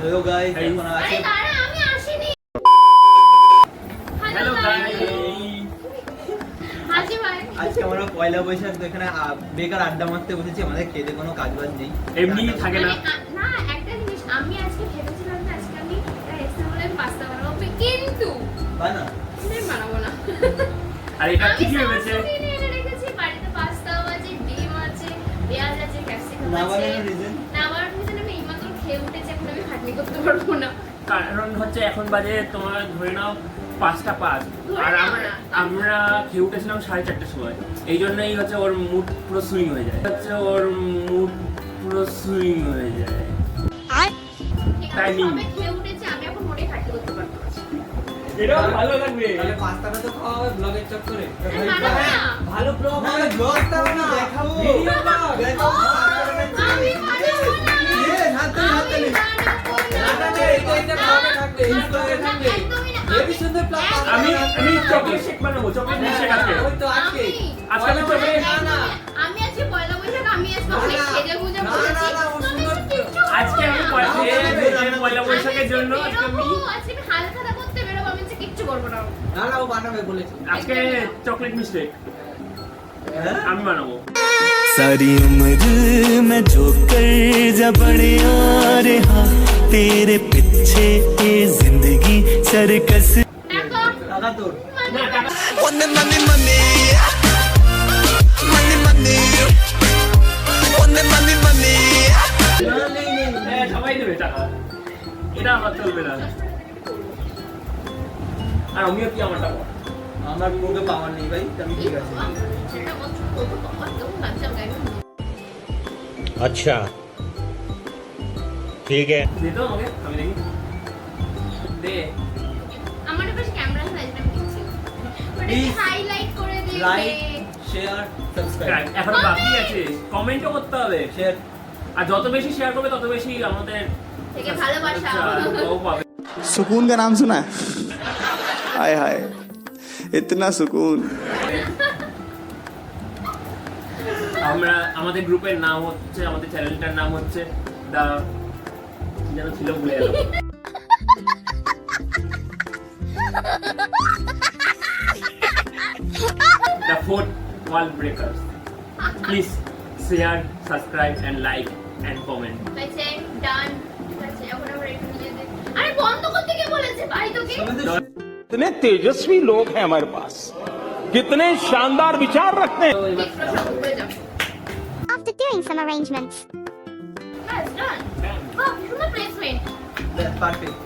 Hello guys, এখন আছে আমি আসিনি। হ্যালো গাইস, হাসি ভাই। আজকে আমরা পয়লা বৈশাখ তো এখানে বেকার আড্ডা মারতে বসেছি। আমাদের খেতে কোনো কাজ বাজ নেই, এমনি থাকে না। না একটা জিনিস আমি আজকে ভেবেছিলাম যে আজকে আমি রেস্টুরেন্টে পাস্তা বানাবো, কিন্তু বানা আমি বানাবো না। আর এটা আমি কি ভেবেছে? সামনে এনে রেখেছি, বাড়িতে পাস্তাও আছে, ডিম আছে, পেঁয়াজ আছে, ক্যাপসিকাম না আছে। বানানোর reason? না বানানোর reason আমি এইমাত্র খেয়ে উঠেছি, এখন আমি খাটনি করতে পারবো না। কারণ হচ্ছে এখন বাজে তোমার ধরে নাও 5টা 5, আর আমরা খেয়ে উঠেছিলাম 4:30টার সময়। এই জন্যই হচ্ছে ওর মুড পুরো সুইং হয়ে যায়, ঠিক আছে, Timing. সবে খেয়ে উঠেছি, আমি এখন মোটেই খাটনি করতে পারবো না। এটাও ভালো লাগবে। তাহলে পাস্তাটা তো খাওয়া হবে ব্লগের চক্করে। বানাবো না। ভালো ব্লগ না, হবে, ব্লগটা না দেখাবো। Video blog. দেখাবো। আমি বানাবো না। হাততালি। না না না, এটা ব্লগে থাকবে, এই ব্লগে থাকবে। হেভি সুন্দর ব্লগ আমি চকলেট শেক বানাবো, চকলেট শেক আজকে। ওই তো আজকে আজকে আমি চকলেট না না আমি আজকে পয়লা বৈশাখ, আমি আজকে অনেক না, সেজে গুজে না, বসেছি। না, না, ও তুমি সুন্দর তো কিচ্ছু আজকে আমি করবো না। পয়লা বৈশাখের জন্য আজকে আমি আজকে আমি হালখাতা করতে বেরোবো, আমি আজকে কিচ্ছু করবো না। না না, ও বানাবে বলেছে। আজকে চকলেট মিস্টেক আমি বানাবো। सारी उम्र मैं जो कर जा बड़े आ रहा तेरे पीछे ये जिंदगी सर्कस দেখো, টাকা তোর না টাকা money money money money money money money money না, নেই নেই হ্যাঁ, সবাই দেবে টাকা, এটা আমার চলবে না। আর আমিও কি আমার টাকা আমার মুখে পাওয়ার নেই ভাই, আমি ঠিক আছে। সেটা বলছো, তবু বাবা, তবু বাচ্চা গাইবে। अच्छा ठीक है দে তো আমাকে, আমি দেখি দে। আমার পাশে ক্যামেরা আছে, আমি দিচ্ছি। ওটাকে Please, হাইলাইট করে দিই। লাইক শেয়ার সাবস্ক্রাইব এখন বাকি আছে, কমেন্টও করতে হবে। শেয়ার। আর যত বেশি শেয়ার করবে তত বেশি আমাদের থেকে ভালোবাসা। ও পাবে। सुकून का नाम सुना है हाय हाय इतना सुकून আমরা আমাদের গ্রুপের নাম হচ্ছে, আমাদের চ্যানেলটার নাম হচ্ছে দা কি যেন ছিল, ভুলে গেলাম। The Fourth Wall Breakers. Please share, subscribe and like and comment. হয়েছে, done। ঠিক আছে, এখন আমরা একটু নিজেদের আরে বন্ধ করতে কে বলেছে ভাই তোকে? कितने तेजस्वी लोग हैं हमारे पास, कितने शानदार विचार रखते हैं। ঠিক প্রশ্ন উপরে যাও। After doing some arrangements, Yes, done. বাহ, সুন্দর প্লেসমেন্ট। পারফেক্ট।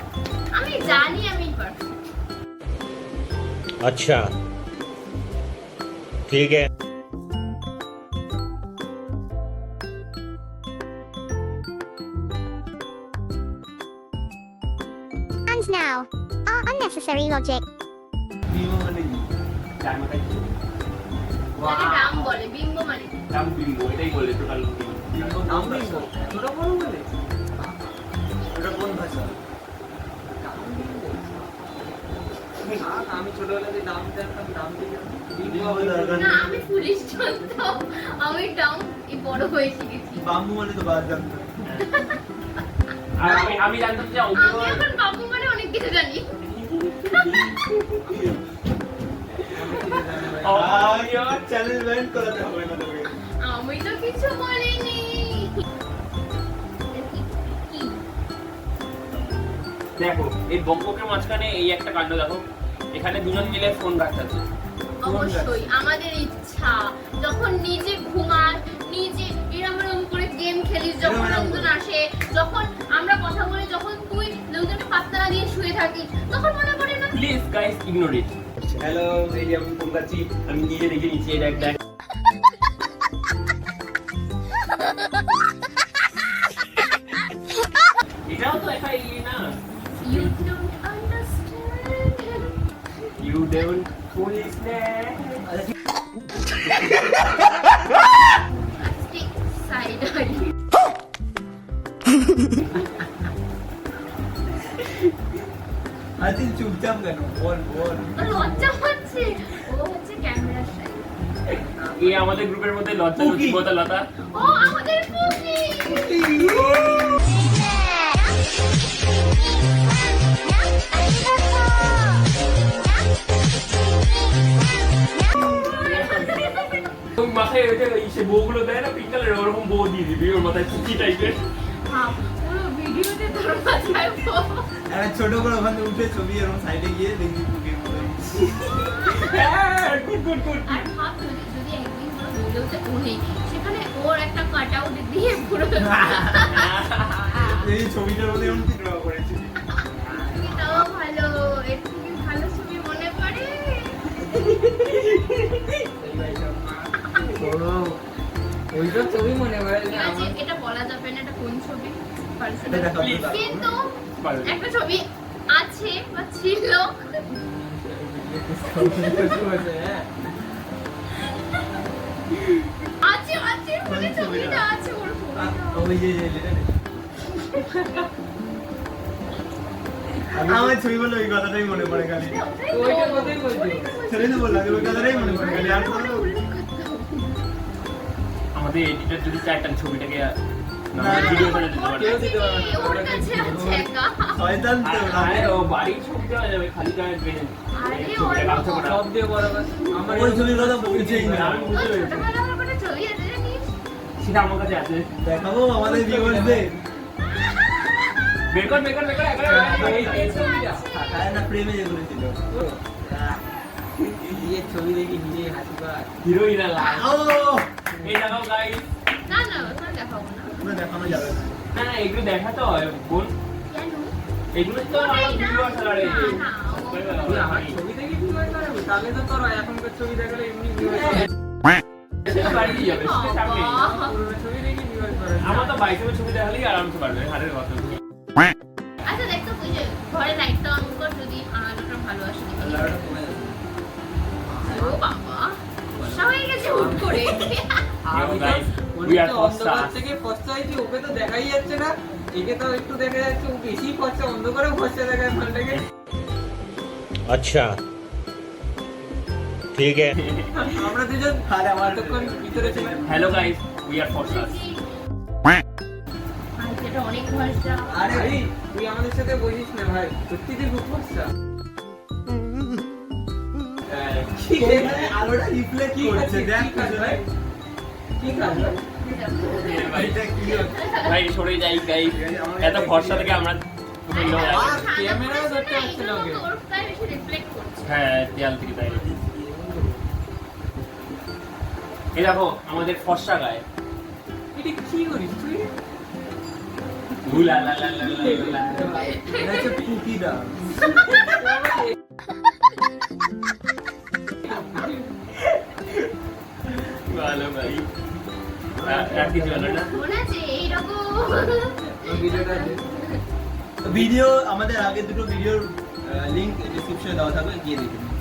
আমি জানি আমি পারবো। अच्छा ठीक है and now, our unnecessary logic. বিমো মানে কি? যার মাথায় কিছু নেই। তাকে ডাম বলে, বিম্বো মানে কি? দাম বিম্বো, এটাই বলে টোটাল। বিমো নাম বিমো? ছোট বড় বলে? ওটা কোন ভাষা? আমি ছোটবেলাতে নাম জানতাম, নাম দিয়ে বিমো হবে দরকার না, নেই। আমি পুলিশ জানতাম। আমি ডাম এই বড় হয়ে শিখেছি। বাম্বু মানে তো বাদ জানতো। আর আমি জানতাম যে আমি এখন বাবু মানে অনেক কিছু জানি। চ্যালেঞ্জ ব্যান্ড করাতে হবে না তোকে। আমি তো কিছু বলিনি। কি? দেখো এই বকবকের মাঝখানে এই একটা কাণ্ড দেখো, এখানে দুজন মিলে ফোন ঘাটছে। অবশ্যই আমাদের ইচ্ছা যখন নিজে ঘুমাস, নিজে এরম করে গেম খেলিস, যখন লোকজন আসে, যখন আমরা কথা বলি, যখন তুই লোকজনকে পাত্তা না দিয়ে শুয়ে থাকিস, তখন মনে পড়ে না? Please guys ignore it. Hello, এই যে আমি ফোন করছি, আমি নিজে দেখে নিচ্ছি, এটা একটা এটাও তো একটা ইয়ে না, You don't understand. You don't understand. Stick side eye. আরে চুপচাপ কেন? বল বল। লজ্জা হচ্ছে। ও হচ্ছে ক্যামেরার সাইড। এ আমাদের গ্রুপের মধ্যে লজ্জা কুকি। লতা লতা। ও আমাদের পুকি। কুকি। সে বউগুলো দেয় না পিঙ্ক কালারের, ওরকম বউ দিয়ে দিবি ওর মাথায় চুচি টাইপের। হ্যাঁ, পুরো ভিডিওতে তোর মাথায় বউ। একটা ছোট করে ওখানে উঠে ছবি এরকম সাইডে গিয়ে দেখবি বুকের মতো। হ্যাঁ, গুড গুড গুড। আর ভাব যদি একদিন কোনো ভিডিওতে উনি সেখানে ওর একটা কাট আউট দিয়ে পুরো এই ছবিটার মধ্যে এরকম কি ড্র করেছি। এটাও ভালো, এর থেকে ভালো ছবি মনে পড়ে। ওইটা ছবি মনে হয় ঠিক আছে, এটা বলা যাবে না এটা কোন ছবি এটা দেখাবো না। কিন্তু একটা ছবি আছে বা ছিল, আছে আছে মানে ছবিটা আছে ওর আ, ছবিটা। ওই যে আমার ছবি বলে ওই কথাটাই মনে পড়ে খালি। ওইটার কথাই বলছি। ছেড়ে তো বললাম ওই কথাটাই মনে পড়ে খালি আর কোনো আমাদের এডিটর যদি চায় তাহলে ছবিটাকে না, ভিডিও করে দিতে পারে। কেউ দিতে পারে না। ওর কাছে আছে একা। শয়তান তো আরে ও বাড়ির ছবি দেওয়া যাবে, খালি গায়ে বেন আরে ছবিটা ওর কাটতে পারে। সব দিয়ে বরাবর আমার ওই ছবির কথা বলছেই না। আমি বুঝতে পেরেছি। ছোটবেলা আমার একটা ছবি আছে জানিস? সেটা আমার কাছে আছে। দেখাবো আমাদের ভিউয়ার্সদের। বের কর বের কর বের কর একবার এই ছবিটা থাকায় না প্রেমে যেগুলো ছিল। দিয়ে ছবি দেখি নিজে হাসি পায়। হিরোইন আর লাল। ও এই দেখাও গাইস। না না ওটা দেখাবো না। পুরো দেখানো যাবে না। না না এগুলো দেখাতে হয় বোন, কেন? এগুলো তো আমার ওটাই না। ভিউয়ার্স আর এই না, না, তুই আমার ছবি দেখে ভিউ করাবি তাহলে তো তোর এখনকার ছবি দেখালে এমনি ভিউ বাড়ি যাবে সেটা সামনে। বাবা। পুরোনো ছবি দেখে ভিউ করে আমার তো বাইসের ছবি দেখালেই আরামসে পারবে হাতের কথা। আচ্ছা দেখতো তুই যে ঘরে লাইটটা অন কর যদি আলোটা ভালো আসে দেখি। আল্লাহটা কমে যাবে। ও বাবা ফর্সা হয়ে গেছে হুট করে। আমি তো guys, we are অন্ধকার ফর্সা। থেকে ফর্সা হয়েছি, ওকে তো দেখাই যাচ্ছে না, একে তো একটু দেখা যাচ্ছে, ও বেশি ফর্সা, অন্ধকারে ফর্সা দেখায় মালটাকে। अच्छा ठीक है আমরা দুজন আরে আমার এতক্ষণ ভিতরে ছিলাম। হ্যালো গাইস, উই আর ফর্সাস। ভাই এটা অনেক ফর্সা। আরে ভাই তুই আমাদের সাথে বলিস না ভাই, সত্যি তুই খুব ফর্সা। ঠিক আছে, এখানে আলোটা রিফ্লেক্ট কি করছে খাচ্ছিস? দেখ কি খাস ভাই? কি খাস ভাই? এটা কি হচ্ছে? ভাই সরে যাই গাইস, এত ফর্সা থেকে আমরা ভিন্ন হয়ে গেছি। ক্যামেরাও ধরতে পারছে না ওকে। ওর গায়ে বেশি রিফ্লেক্ট করছে। হ্যাঁ দেয়াল থেকে তাই। এই দেখো আমাদের ফর্সা গায়ে এটা কি করিস তুই? গুলা লা লা লা লা লা। এটা হচ্ছে কুকি দা। ভালো ভাই। আর কিছু হলো না? মনে আছে এইরকম ওই ভিডিওটা দে। ভিডিও আমাদের আগে দুটো ভিডিওর লিংক ডেসক্রিপশনে দেওয়া থাকবে, গিয়ে দেখে নিন।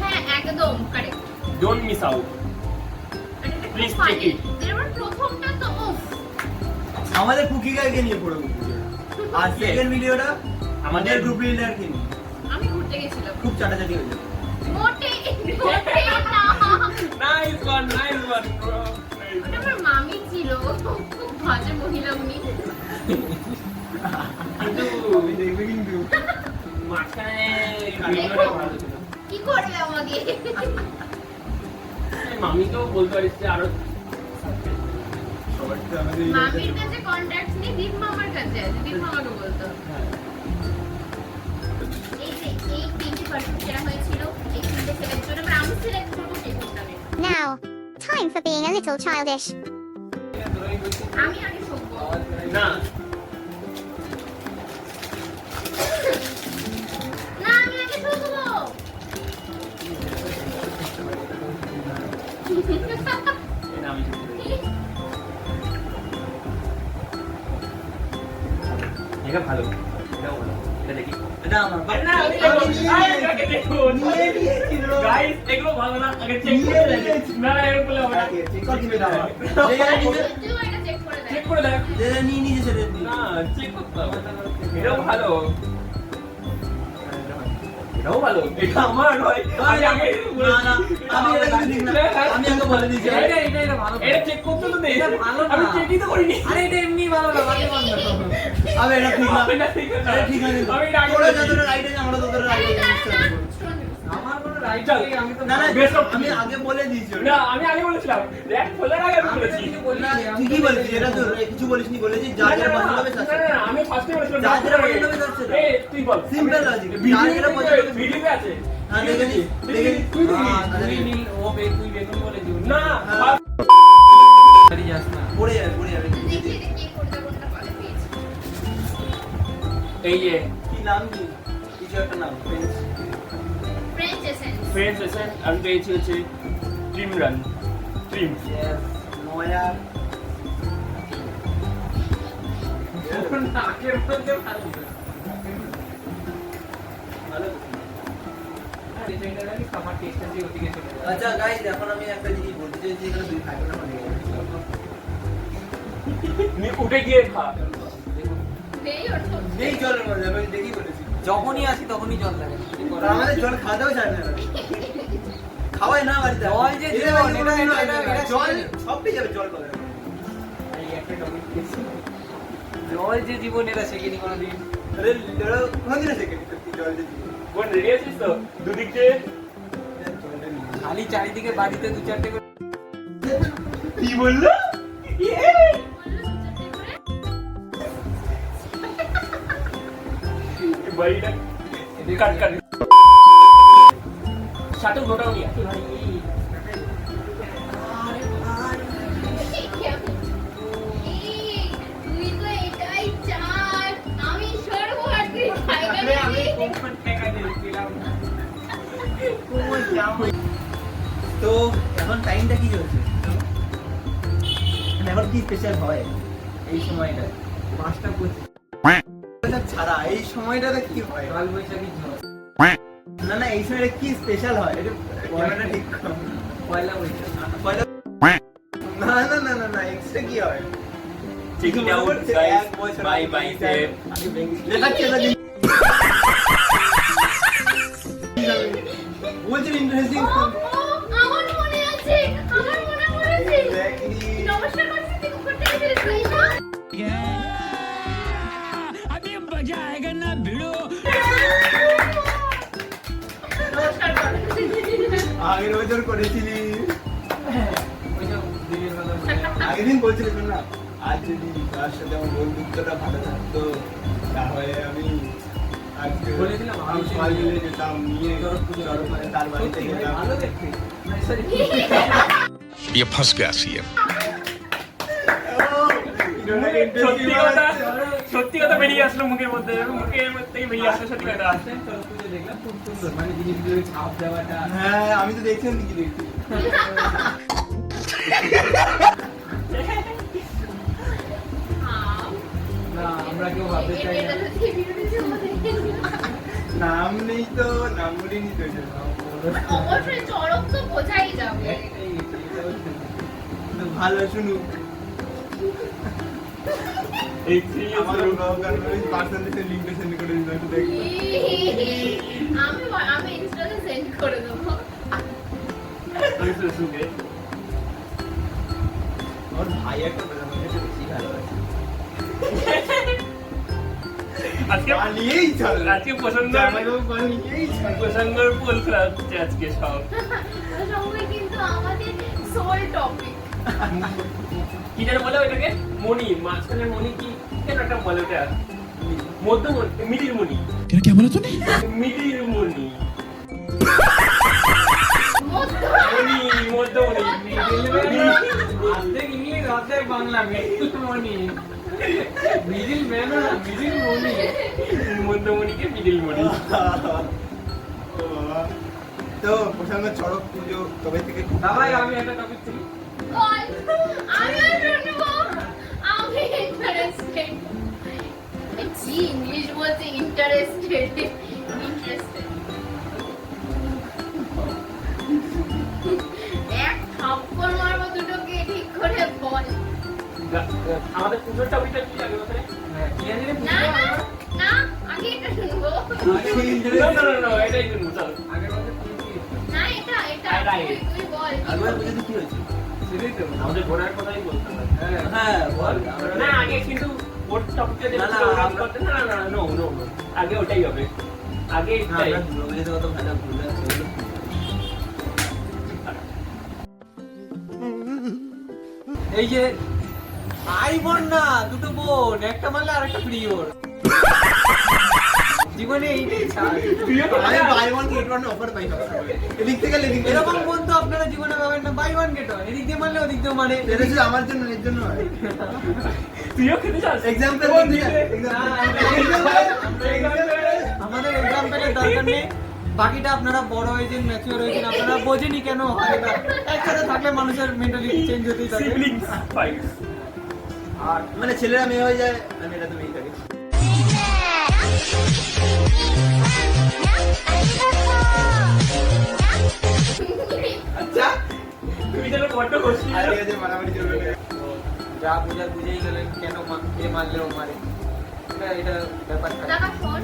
হ্যাঁ একদম correct. Don't miss out. Please check it. যেমন প্রথমটা তো উফ আমাদের কুকি গাইকে নিয়ে পড়ে আর সেকেন্ড ভিডিওটা আমাদের গ্রুপ লিডারকে নিয়ে আমি ঘুরতে গেছিলাম। খুব চাটাচাটি হয়ে যাবে। মোটে মোটে না। Nice one bro. ওটা আমার মামি ছিল, খুব বাজে মহিলা উনি। কিন্তু আমি দেখবে কিন্তু মাঝখানে ভিডিওটা ভালো ছিল। কি করবে আমাকে? মামিকেও বলতে পারিস যে আরো সবার তো আমাদের এই মামির কাছে কন্ট্যাক্ট নেই, দীপ মামার কাছে আছে, দীপ মামাকে বলতো। এই যে এই তিনটে পার্সেন্ট সেরা হয়েছিল, এই তিনটে সিলেক্ট করে আমি সিলেক্ট করবো কে কোনটা নেবে। Now, time for being a little childish. আমি আগে শোকবো। না না আমি আগে শোকবো। এটা আমি এটা ভালো, এটাও ভালো, এটা দেখি। এটা আমার বাট না আগে দেখুন গাইস, এগুলো ভালো না, আগে চেক করে দেখি। না না এরকম বলে হবে না, চেক করে দিবে দাও তুইও এটা চেক করে দেখ। চেক করে দেখ। যেটা নিয়ে নিজে সেটা দিই না চেক করতে হবে, এটাও ভালো, এটাও ভালো, এটা আমার নয়। আমি আগে না না আমি এটা কিন্তু ঠিক না, আমি আগে বলে দিয়েছি এটা ভালো। এটা চেক করতে তো দে, এটা ভালো না। আমি চেকই তো করিনি। আরে এটা এমনি ভালো না, বাজে বাজে। আমি এটা ঠিক না আমি না ঠিক আছে। এটা ঠিক না আমি এটা আগে ওরা বলেছি। যতটা রাইট আছে আমরা ততটা রাইট আরে না আছে না আমার কোনো রাইট চল। নেই, আমি তো না না Best of আমি আগে বলে দিয়েছি ওটা। না আমি আগে বলেছিলাম দেখ খোলার আগে আমি আমি তো বলেছি কিছু বলিনি, না, আমি ঠিকই তো বলেছিস, এটা তো কিছু বলিসনি, বলেছিস যা যারা পছন্দ হবে না, তার না, না, আমি ফার্স্টে বলেছিলাম যা যারা ডাক্তার পছন্দ হবে তার সাথে। এই তুই বল Simple logic, ভিডিও যার যেটা পছন্দ হবে। ভিডিওতে আছে হ্যাঁ, দেখেছি, দেখেছি। তুই দেখিস। তুই নীল, ও তুই বেগুন বলে দিও না হ্যাঁ। বাড়ি যাস না। পড়ে যাবে, পড়ে যাবে। দেখি এটা কে কোনটা কোনটা পারে পেয়েছে। এই যে কি নাম কি? কিছু একটা নাম, French। French essence. ফ্রেন্ডস এসে আমি পেয়েছি হচ্ছে ট্রিম রান ট্রিম Yes, নয়া। নাকের মধ্যে ভালো। ভালো। আর এটা জানি খাবার টেস্ট আছে ওদিকে চলে যায়। আচ্ছা গাইস, এখন আমি একটা জিনিস বলতে চাইছি, এখানে দুই ভাই বোন আমাদের উঠে গিয়ে খা নেই ওর তো। নেই জলের মধ্যে, আমি দেখি বলেছি। যখনই আসি তখনই জল লাগে। আর আমাদের জল খাওয়াতেও চায় না। খাওয়াই না বাড়িতে। জল যে এরা জীবন, জীবনে এটা- নয়, এটা- এটা- জল সব পেয়ে যাবে, জল পাবে। এই একটা টপিক খেয়েছি। জল যে জীবন এরা শেখেনি কোনোদিন। আরে এরা কোনদিন আছে জল যে জীবন? বোন রেডি আছিস তো দুদিক দিয়ে জলটা নেই। খালি চারিদিকে বাড়িতে দু চারটে করে কি বললো বাড়িটা কাট কাট সাথে গোটাও নিয়ে আসি ভাই তুই তো এটাই চাস আমি সরবো আর তুই জায়গা আরে আমি নিবি। কোন টাকা দিয়েছিলাম। তো এখন টাইমটা কি চলছে? এখন কি স্পেশাল হয় এই সময়টা? 5:25 এটা ছাড়া এই সময়টাতে কি হয়? কাল বৈশাখী ঝড়। না না, এই সময়টা কি স্পেশাল হয়? এটা ক্যামেরাটা ঠিক করো। পয়লা বৈশাখ। পয়লা না না না না না, এক্সট্রা কি হয়? চেক ইট আউট এক গাইস বছর বাই আগে বাই টাইম। দেখাচ্ছে না দিন। বলছেন ইন্টারেস্টিং। ও, আমার মনে আছে আমার মনে পড়েছে নমস্কার করছি তুই কুকুরটা এসেছিস না নমস্কার কর। আগের বছর করেছিলি, ওইসব দিনের বেলা বলে। আগের দিন বলছিলি শোন না, আজ যদি তার সাথে আমার বন্ধুত্বটা ভালো থাকতো তাহলে আমি আজকে বলেছিলাম, আমি সবাই মিলে যেতাম, নিয়ে চরক তার বাড়িতে সত্যি ভাই, যেতাম। ভালো দেখতে। না, sorry। ये फंस गया सीएम। সত্যি কথা বেরিয়ে আসলো মুখের মধ্যে থেকে বেরিয়ে আসলো সত্যি কথা Last time চড়ক পুজো দেখলাম, খুব সুন্দর। মানে জিনিসগুলো ছাপ দেওয়াটা। হ্যাঁ, আমি তো দেখছিলাম কি দেখছি। না, আমরা কেউ ভাবতে চাই না। এটা তো সেই ভিডিওতে মনে নাম নেই তো, নাম বলিনি তো এটা। অবশ্যই চড়ক তো বোঝাই যাবে একটাই গেছে, এটাও শুনি। তো ভালো শুনুক। এই আমার ব্লগ আর ওই পার্সোনালি লিংকটা সেন্ড করে দিন, একটু দেখবো। আমি ইনস্টাতে সেন্ড করে দেবো সুখে আমার ভাই একটা বলে আমাকে একটু বেশি ভালোবাসে। আজকে পালিয়েই চল। আজকে পছন্দ জামাইবাবু পালিয়েই চল। প্রসঙ্গের পোল খোলা হচ্ছে আজকে সব সবাই কিন্তু আমাদের সোল টপিক কি যেন বলে ওইটাকে মণি মাঝখানে মণি কি কেন একটা বলে ওটা মধ্যমণি মিডিল মণি क्या बोला तूने? মিডিল মণি মধ্য মণি মধ্যমণি অর্ধেক ইংলিশ, অর্ধেক বাংলা, মিডিল মনি। মিডিল ম্যান না, মিডিল মনি। মধ্যমণিকে মিডিল মণি ও বাবা। তো প্রসঙ্গ চড়ক পুজো কবে থেকে? দাদাই, আমি একটা টপিক ছিল। বল আমি শুনবো আমি ইন্টারেস্টেড জি ইংলিশ বলতে ইন্টারেস্টেড এক থাপ্পড় মারবো দুটোকে ঠিক করে বল আমাদের পুজোর টপিকটা কি আগে বছরে হ্যাঁ, কি জানি রে, না পুজো না আমার- না আগে এটা শুনবো না এটাই শুনবো চল আগের বছর কি কি? না এটা এটা তুই বল আগের পুজোতে কি হয়েছে? সেটাই তো। আমাদের ঘোরার কথাই বলতে হবে হ্যাঁ। হ্যাঁ বল। না আগে কিন্তু ওর টপিকটা না, না, আমরা- না নো নো আগে ওটাই হবে আগে এটাই। আমরা দুর্গাপুজোতে কত ভালো ঘুরে আসছি। এই যে ভাই বোন না, দুটো বোন, একটা মারলে আর একটা প্রিয়। জীবনে এইটাই ছাড়। আমি buy one get one offer পাই সবসময়। এদিক থেকে এদিক থেকে। এরকম বোন তো আপনারা জীবনে পাবেন না, বাই ওয়ান গেট ওয়ান, এদিক দিয়ে মারলে ওদিক দিয়ে মানে। এটা শুধু আমার জন্য, এর জন্য হয়। তুইও খেতে চাস? এক্সাম্পল আমাদের এক্সাম্পলের দরকার নেই, বাকিটা আপনারা বড় হয়েছেন, ম্যাচিওর হয়েছেন, আপনারা বোঝেনি কেন হয় এটা। একসাথে থাকলে মানুষের মেন্টালিটি চেঞ্জ হতেই থাকে। Siblings fight. আর মানে ছেলেরা মেয়ে হয়ে যায়, আর মেয়েরা তো মেয়ে থাকে। আচ্ছা তুমি যেন বড্ড খুশি। আর ঠিক আছে, মারামারি চলবে না। যা বুঝার বুঝেই গেলেন কেন কে মারলে ও মারে, এটা ব্যাপার থাকে। দাদা ফোন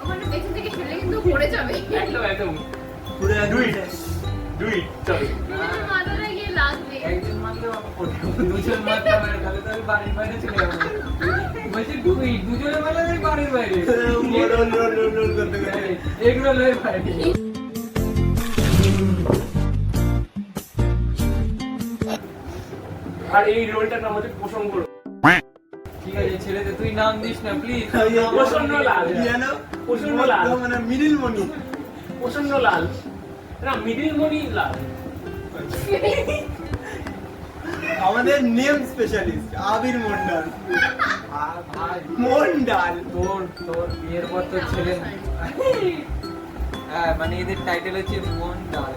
ওখানে পেছন থেকে ফেলে কিন্তু পড়ে যাবে। একদম একদম। পুরো Do it. Do it. চল। তোমার মাথাটা গিয়ে লাগবে। একজন মারলেও আমি পড়ে যাবো, দুজন মারতে হবে তাহলে তো আমি বাড়ির বাইরে চলে যাবো। বলছি দুজনে মারলে আমি বাড়ির বাইরে, রোল করতে করতে। এগুলো লয়ে বাইরে। আর এই রোলটার নাম হচ্ছে প্রসঙ্গ। ঠিক আছে ছেলেদের তুই নাম দিস না প্লিজ। প্রসন্ন লাল। জানো? প্রসন্ন লাল। মানে মিডিল মনি। প্রসন্ন লাল। না মিডিল মনি লাল। আমাদের নেম স্পেশালিস্ট আবির মন্ডল। আর ভাই মন্ডল। তোর বিয়ের পর তোর ছেলে, হ্যাঁ মানে এদের টাইটেল হচ্ছে মন্ডল।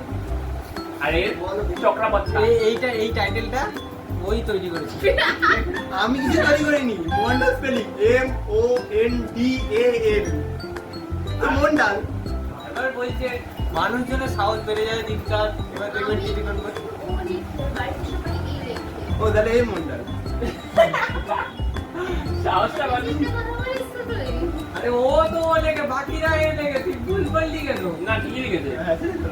আরে চক্রাপাত্রা। এই টাইটেলটা ওই তৈরি করেছে। আমি কিছু তৈরি করিনি। Mondal spelling MONDAL। তো মন্ডল। এবার বলছে মানুষজনের সাহস বেড়ে যায় দিনকাল, এবার দেখবেন কি করবে। ও লিখবে, বাড়িতে সবাই এই লিখবে। ও তাহলে এই মন্ডল। সাহসটা বাড়ি। তিনটে কথা বলিস তো তুই। আরে ও তো ও লেগে, বাকিরা এ লেগে, তুই ভুল বললি কেন? না ঠিকই লিখেছে।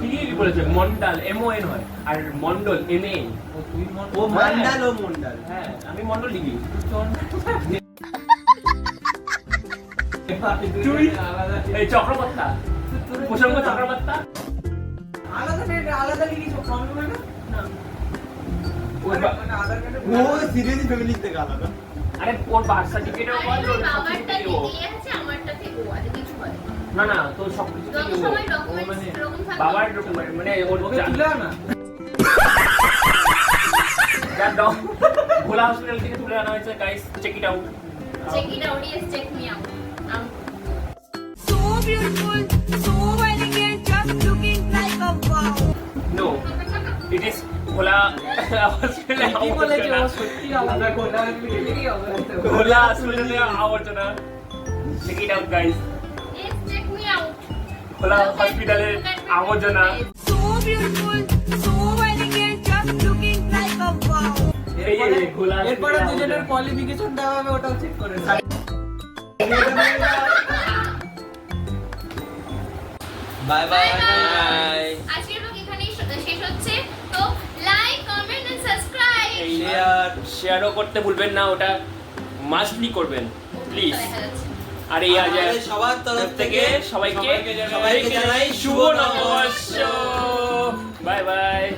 ঠিকই বলেছে। মন্ডল MON হয় আর মন্ডল MA। ও তুই ও মন্ডল, ও মন্ডল। হ্যাঁ আমি মন্ডল লিখি। তুই আলাদা এই চক্রপাত্রা। প্রসঙ্গ চক্রপাত্রা। আলাদা লিখিস ফর্মুলা না? ওর বা- মানে আধার কার্ডে ও সিরিয়াসলি ফ্যামিলি থেকে আলাদা। আরে ওর বার্থ সার্টিফিকেটেও আরে বল আমার ওর বাবারটা সবকিছুতেই ও। থেকে আছে, আমারটা থেকে ও আছে, কিছু হয় না। না না তোর সবকিছুতেই যত ও। সময় মানে ডকুমেন্টস এরকম থাকবে। বাবার ডকুমেন্ট মানে ওর ওকে তুলে আনা। ভোলা হসপিটাল থেকে তুলে আনা হয়েছে guys, check it out. Check it out, yes, check me out. So beautiful, so elegant, just looking like a wow. No it is Bhola hospital কি বলেছে ও সত্যি আলাদা খোলা লিখে অবস্থা। ভোলা হসপিটালে আবর্জনা। Check it out guys, Yes, check me out. Bhola হসপিটালের আবর্জনা। So beautiful, so elegant, just looking like a wow. এই যে ভোলা এরপরে দুজনের কোয়ালিফিকেশন দেওয়া হবে, ওটাও চেক করে নেব। Bye Bye bye. আজকের ব্লগ এখানেই শেষ হচ্ছে। তো লাইক, কমেন্ট এন্ড সাবস্ক্রাইব। শেয়ারও করতে ভুলবেন না, ওটা মাস্টলি করবেন প্লিজ। দেখা যাচ্ছে। আর এই আজ সবার তরফ থেকে সবাইকে সবাইকে জানাই শুভ নববর্ষ। Bye bye.